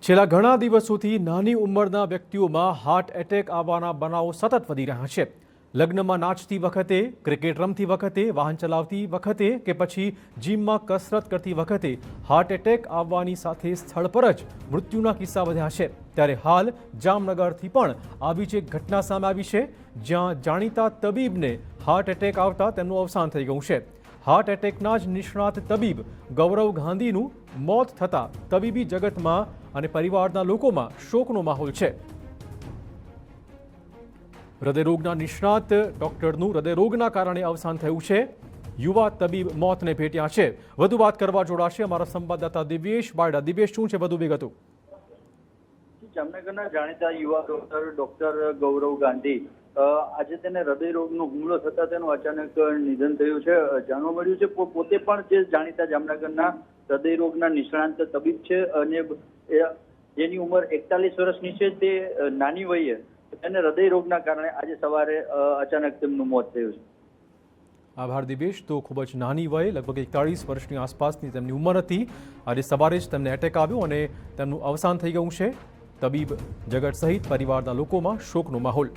છેલ્લા ઘણા દિવસોથી નાની ઉંમરના વ્યક્તિઓમાં હાર્ટ એટેક આવવાના બનાવો સતત વધી રહ્યા છે। લગ્નમાં નાચતી વખતે, ક્રિકેટ રમતી વખતે, વાહન ચલાવતી વખતે કે પછી જીમમાં કસરત કરતી વખતે હાર્ટ એટેક આવવાની સાથે સ્થળ પર જ મૃત્યુના કિસ્સા વધ્યા છે। ત્યારે હાલ જામનગરથી પણ આવી જ એક ઘટના સામે આવી છે, જ્યાં જાણીતા તબીબને હાર્ટ એટેક આવતા તેમનું અવસાન થઈ ગયું છે। હાર્ટ એટેકના જ નિષ્ણાત તબીબ ગૌરવ ગાંધીનું મોત થતાં તબીબી જગતમાં અને પરિવારના લોકોમાં શોકનો માહોલ છે। હૃદયરોગના નિષ્ણાત ડોક્ટરનું હૃદયરોગના કારણે અવસાન થયું છે। યુવા તબીબ મોતને ભેટ્યા છે। વધુ વાત કરવા જોડાશે અમારા સંવાદદાતા દિવ્યેશ બારડા। દિવ્યેશ, શું છે વધુ વિગતો? જામનગરના જાણીતા યુવા ડોક્ટર ગૌરવ ગાંધી આજે તેને હૃદયરોગનો હુમલો થતા તેનું અચાનક નિધન થયું છે। જાણવા મળ્યું છે પોતે પણ જે જાણીતા જામનગરના હૃદયરોગના નિષ્ણાંત તબીબ છે અને જેની ઉંમર 41 વર્ષની છે, તે નાની વયે તેને હૃદયરોગના કારણે આજે સવારે અચાનક તેમનું મોત થયું છે। આભાર દિવ્યેશ। તો ખૂબ જ નાની વયે, લગભગ 41 વર્ષની આસપાસની તેમની ઉંમર હતી। આજે સવારે જ તેમને એટેક આવ્યો અને તેમનું અવસાન થઈ ગયું છે। તબીબ જગત સહિત પરિવારના લોકોમાં શોકનો માહોલ।